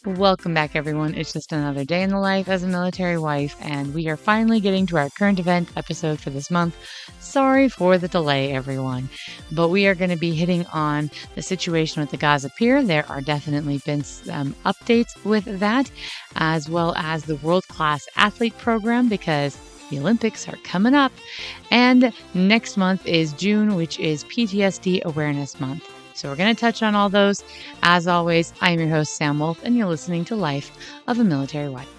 Welcome back, everyone. It's just another day in the life as a military wife, and we are finally getting to our current event episode for this month. Sorry for the delay, everyone, but we are going to be hitting on the situation with the Gaza Pier. There are definitely been some updates with that, as well as the world-class athlete program, because the Olympics are coming up, and next month is June, which is PTSD Awareness Month. So we're going to touch on all those. As always, I am your host, Sam Wolf, and you're listening to Life of a Military Wife.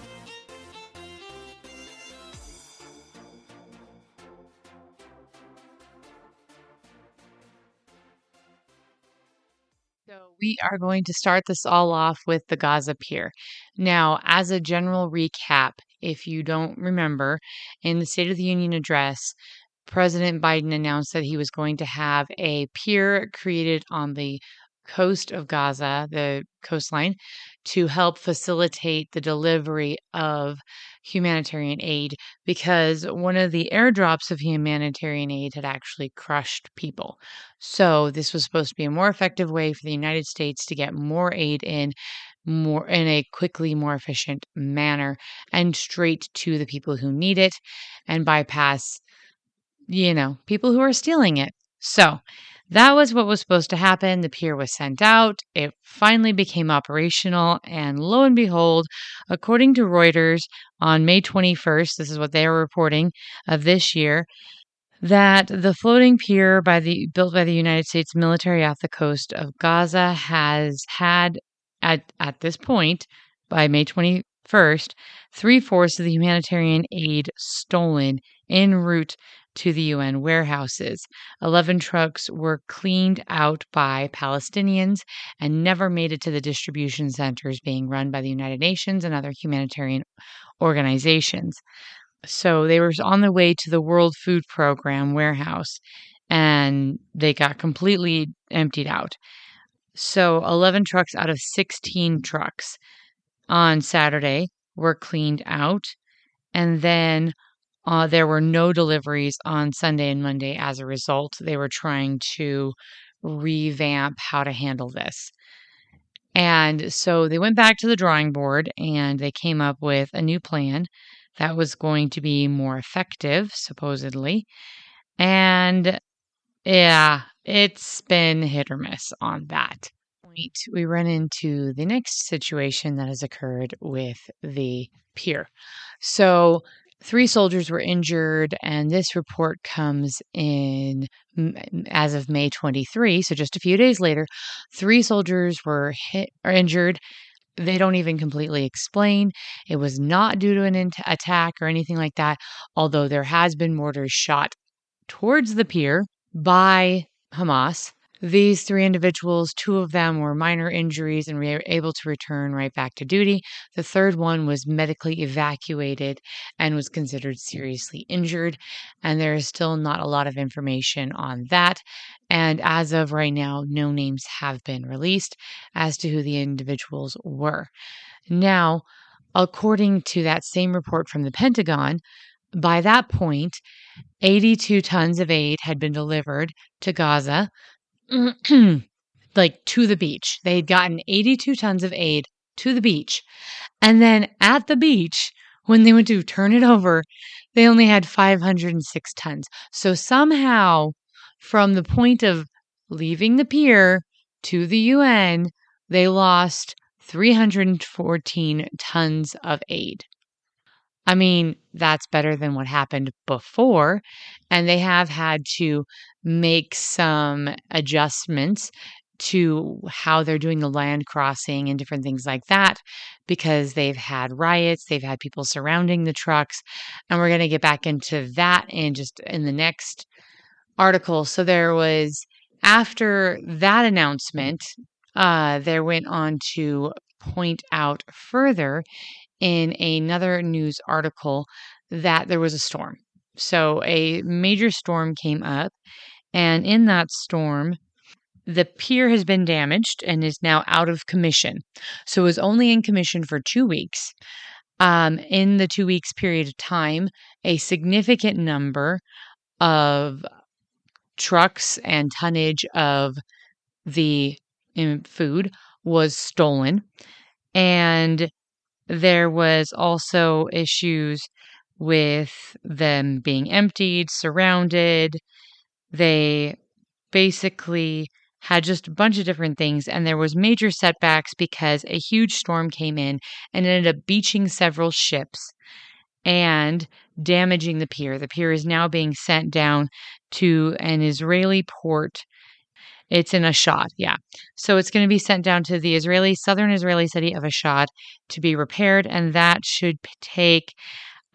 So we are going to start this all off with the Gaza Pier. Now, as a general recap, if you don't remember, in the State of the Union address, President Biden announced that he was going to have a pier created on the coast of Gaza, the coastline, to help facilitate the delivery of humanitarian aid, because one of the airdrops of humanitarian aid had actually crushed people. So this was supposed to be a more effective way for the United States to get more aid in a quickly, more efficient manner and straight to the people who need it, and bypass people who are stealing it. So that was what was supposed to happen. The pier was sent out. It finally became operational. And lo and behold, according to Reuters, on May 21st, this is what they are reporting of this year, that the floating pier built by the United States military off the coast of Gaza has had, at this point, by May 21st, 3/4 of the humanitarian aid stolen en route to the UN warehouses. 11 trucks were cleaned out by Palestinians and never made it to the distribution centers being run by the United Nations and other humanitarian organizations. So they were on their way to the World Food Program warehouse, and they got completely emptied out. So 11 trucks out of 16 trucks on Saturday were cleaned out, and then there were no deliveries on Sunday and Monday as a result. They were trying to revamp how to handle this. And so they went back to the drawing board and they came up with a new plan that was going to be more effective, supposedly. And yeah, it's been hit or miss on that point. We run into the next situation that has occurred with the pier. So 3 soldiers were injured, and this report comes in as of May 23. So just a few days later, 3 soldiers were hit or injured. They don't even completely explain. It was not due to an attack or anything like that, although there has been mortars shot towards the pier by Hamas. These 3 individuals, 2 of them were minor injuries and were able to return right back to duty. The third one was medically evacuated and was considered seriously injured. And there is still not a lot of information on that. And as of right now, no names have been released as to who the individuals were. Now, according to that same report from the Pentagon, by that point, 82 tons of aid had been delivered to Gaza, like to the beach. They had gotten 82 tons of aid to the beach. And then at the beach, when they went to turn it over, they only had 506 tons. So somehow, from the point of leaving the pier to the UN, they lost 314 tons of aid. I mean, that's better than what happened before. And they have had to make some adjustments to how they're doing the land crossing and different things like that, because they've had riots, they've had people surrounding the trucks, and we're going to get back into that in the next article. So there was, after that announcement, they went on to point out further in another news article that there was a storm. So a major storm came up, and in that storm, the pier has been damaged and is now out of commission. So it was only in commission for 2 weeks. In the 2 weeks period of time, a significant number of trucks and tonnage of the food was stolen. And there was also issues with them being emptied, surrounded. They basically had just a bunch of different things, and there was major setbacks because a huge storm came in and ended up beaching several ships and damaging the pier. The pier is now being sent down to an Israeli port. It's in Ashdod, yeah. So it's going to be sent down to the southern Israeli city of Ashdod to be repaired, and that should take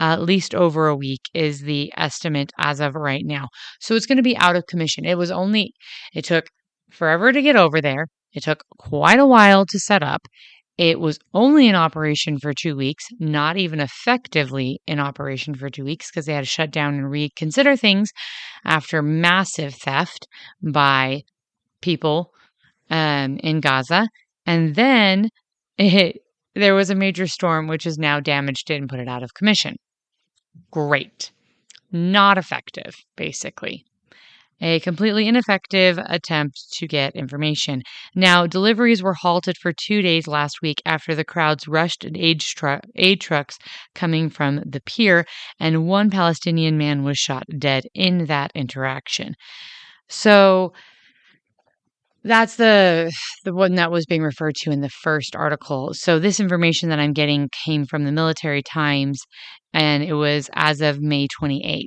at least over a week is the estimate as of right now. So it's going to be out of commission. It took forever to get over there. It took quite a while to set up. It was only in operation for 2 weeks, not even effectively in operation for 2 weeks because they had to shut down and reconsider things after massive theft by people in Gaza. And then there was a major storm, which has now damaged it and put it out of commission. Great. Not effective, basically. A completely ineffective attempt to get information. Now, deliveries were halted for 2 days last week after the crowds rushed aid trucks coming from the pier, and one Palestinian man was shot dead in that interaction. So that's the one that was being referred to in the first article. So this information that I'm getting came from the Military Times, and it was as of May 28th.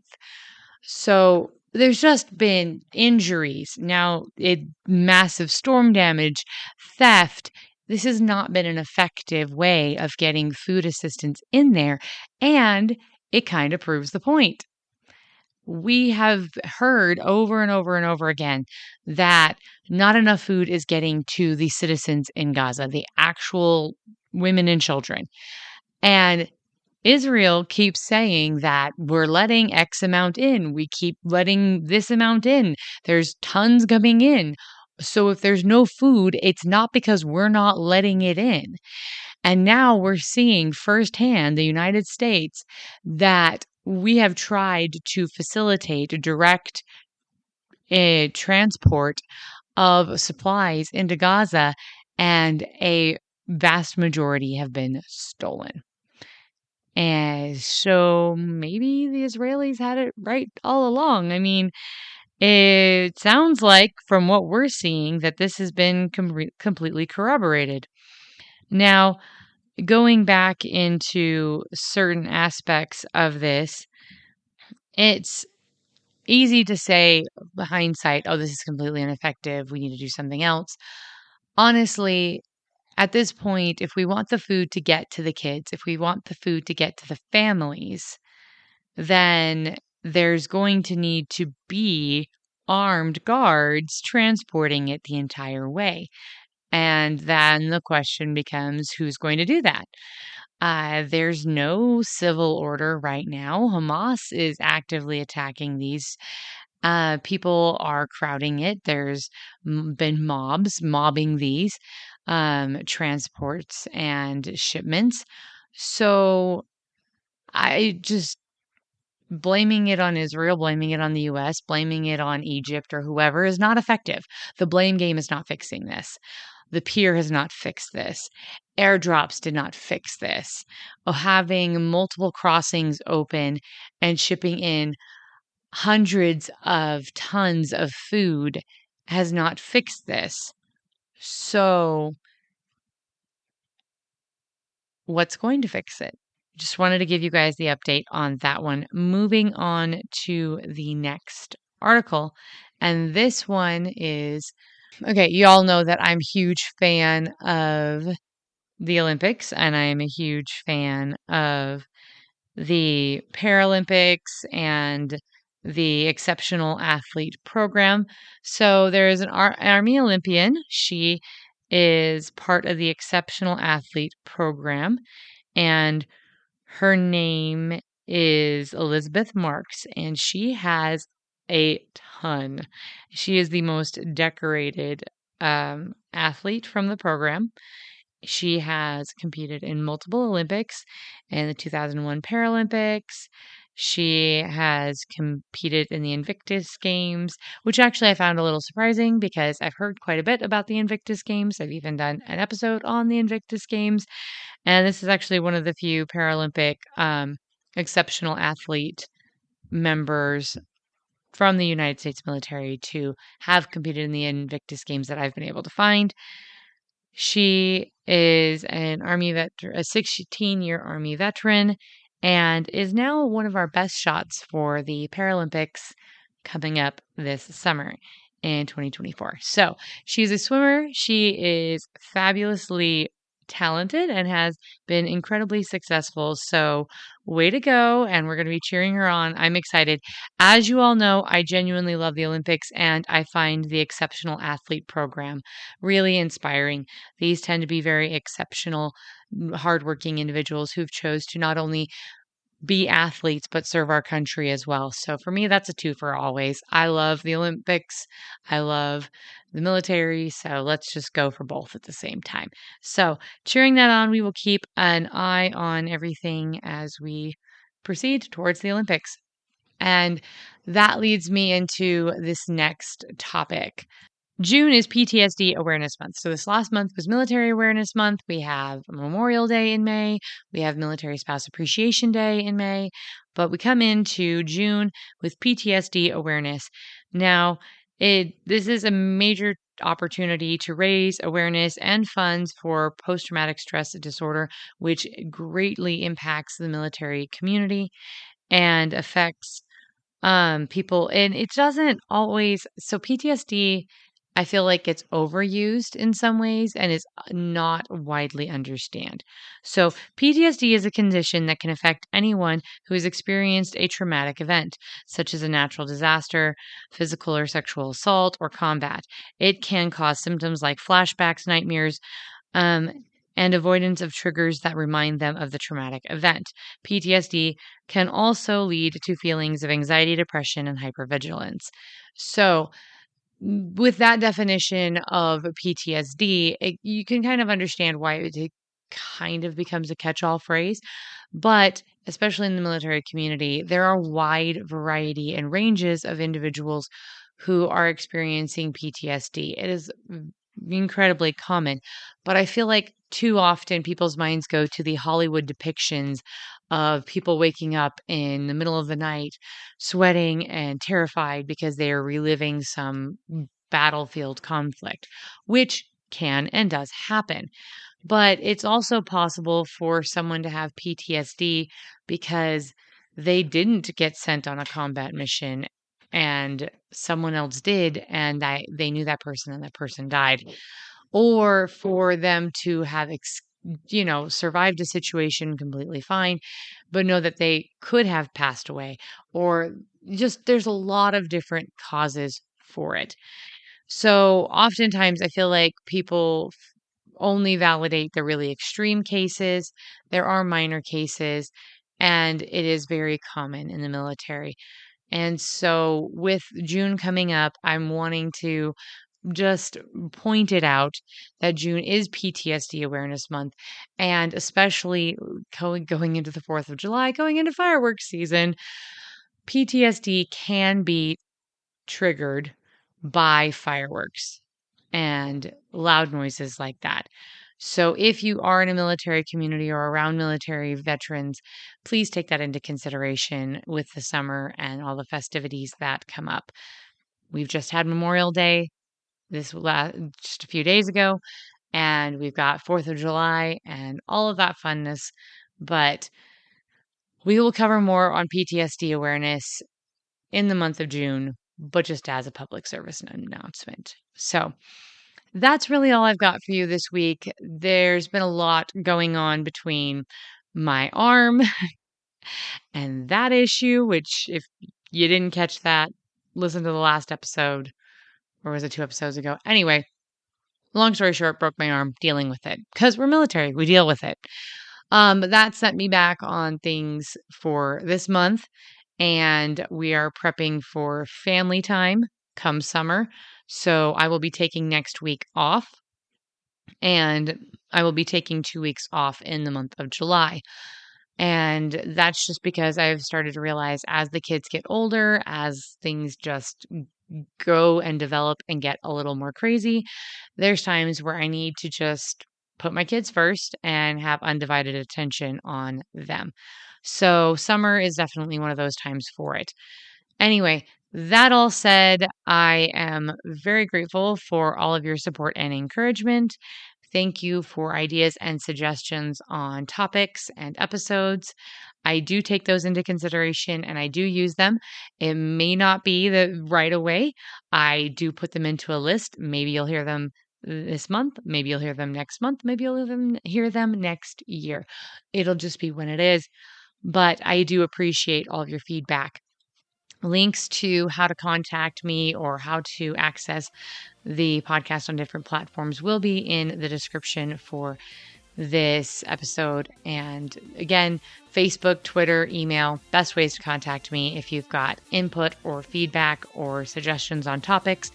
So there's just been injuries. Now, massive storm damage, theft. This has not been an effective way of getting food assistance in there, and it kind of proves the point. We have heard over and over and over again that not enough food is getting to the citizens in Gaza, the actual women and children. And Israel keeps saying that we're letting X amount in. We keep letting this amount in. There's tons coming in. So if there's no food, it's not because we're not letting it in. And now we're seeing firsthand the United States that we have tried to facilitate direct transport of supplies into Gaza, and a vast majority have been stolen. And so maybe the Israelis had it right all along. I mean, it sounds like from what we're seeing that this has been completely corroborated. Now, going back into certain aspects of this, it's easy to say, hindsight, oh, this is completely ineffective. We need to do something else. Honestly, at this point, if we want the food to get to the kids, if we want the food to get to the families, then there's going to need to be armed guards transporting it the entire way. And then the question becomes, who's going to do that? There's no civil order right now. Hamas is actively attacking these. People are crowding it. There's been mobs mobbing these transports and shipments. So I just blaming it on Israel, blaming it on the US, blaming it on Egypt or whoever is not effective. The blame game is not fixing this. The pier has not fixed this. Airdrops did not fix this. Having multiple crossings open and shipping in hundreds of tons of food has not fixed this. So, what's going to fix it? Just wanted to give you guys the update on that one. Moving on to the next article. And this one is okay, you all know that I'm a huge fan of the Olympics, and I'm a huge fan of the Paralympics and the exceptional athlete program. So there is an Army Olympian. She is part of the exceptional athlete program, and her name is Elizabeth Marks, and she has a ton. She is the most decorated athlete from the program, She has competed in multiple Olympics and the 2001 Paralympics. She has competed in the Invictus Games, which actually I found a little surprising because I've heard quite a bit about the Invictus Games. I've even done an episode on the Invictus Games. And this is actually one of the few Paralympic exceptional athlete members from the United States military to have competed in the Invictus Games that I've been able to find. She is an Army veteran, a 16-year Army veteran, and is now one of our best shots for the Paralympics coming up this summer in 2024. So she's a swimmer. She is fabulously talented and has been incredibly successful. So way to go. And we're going to be cheering her on. I'm excited. As you all know, I genuinely love the Olympics and I find the exceptional athlete program really inspiring. These tend to be very exceptional, hardworking individuals who've chose to not only be athletes but serve our country as well. So for me, that's a two for always. I love the Olympics. I love the military. So let's just go for both at the same time. So cheering that on, we will keep an eye on everything as we proceed towards the Olympics. And that leads me into this next topic. June is PTSD Awareness Month. So this last month was Military Awareness Month. We have Memorial Day in May. We have Military Spouse Appreciation Day in May. But we come into June with PTSD awareness. Now, this is a major opportunity to raise awareness and funds for post-traumatic stress disorder, which greatly impacts the military community and affects people. And it doesn't always, so PTSD, I feel like it's overused in some ways and is not widely understood. So PTSD is a condition that can affect anyone who has experienced a traumatic event, such as a natural disaster, physical or sexual assault, or combat. It can cause symptoms like flashbacks, nightmares, um, and avoidance of triggers that remind them of the traumatic event. PTSD can also lead to feelings of anxiety, depression, and hypervigilance. So, with that definition of PTSD, you can kind of understand why it kind of becomes a catch-all phrase. But especially in the military community, there are wide variety and ranges of individuals who are experiencing PTSD. It is incredibly common, but I feel like too often people's minds go to the Hollywood depictions of people waking up in the middle of the night, sweating and terrified because they are reliving some battlefield conflict, which can and does happen. But it's also possible for someone to have PTSD because they didn't get sent on a combat mission and someone else did, and they knew that person and that person died. Or for them to have survived a situation completely fine, but know that they could have passed away, or just there's a lot of different causes for it. So oftentimes I feel like people only validate the really extreme cases. There are minor cases, and it is very common in the military. And so with June coming up, I'm wanting to just point it out that June is PTSD Awareness Month, and especially going into the 4th of July, going into fireworks season, PTSD can be triggered by fireworks and loud noises like that. So if you are in a military community or around military veterans, please take that into consideration with the summer and all the festivities that come up. We've just had Memorial Day just a few days ago, and we've got 4th of July and all of that funness, but we will cover more on PTSD awareness in the month of June, but just as a public service announcement. So that's really all I've got for you this week. There's been a lot going on between my arm and that issue, which if you didn't catch that, listen to the last episode, or was it 2 episodes ago? Anyway, long story short, broke my arm dealing with it because we're military. We deal with it. But that sent me back on things for this month, and we are prepping for family time come summer. So I will be taking next week off, and I will be taking 2 weeks off in the month of July. And that's just because I've started to realize as the kids get older, as things just grow and develop and get a little more crazy, there's times where I need to just put my kids first and have undivided attention on them. So summer is definitely one of those times for it. Anyway, that all said, I am very grateful for all of your support and encouragement. Thank you for ideas and suggestions on topics and episodes. I do take those into consideration and I do use them. It may not be the right away. I do put them into a list. Maybe you'll hear them this month. Maybe you'll hear them next month. Maybe you'll hear them next year. It'll just be when it is. But I do appreciate all of your feedback. Links to how to contact me or how to access the podcast on different platforms will be in the description for this episode. And again, Facebook, Twitter, email, best ways to contact me if you've got input or feedback or suggestions on topics,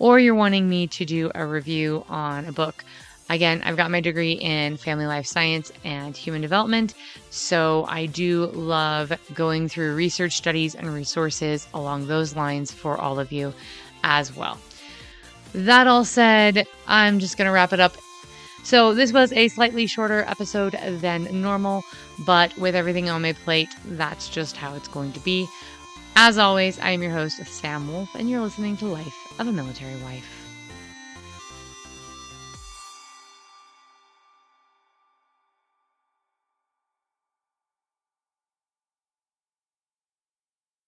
or you're wanting me to do a review on a book. Again, I've got my degree in family life science and human development, so I do love going through research studies and resources along those lines for all of you as well. That all said, I'm just going to wrap it up. So this was a slightly shorter episode than normal, but with everything on my plate, that's just how it's going to be. As always, I am your host, Sam Wolf, and you're listening to Life of a Military Wife.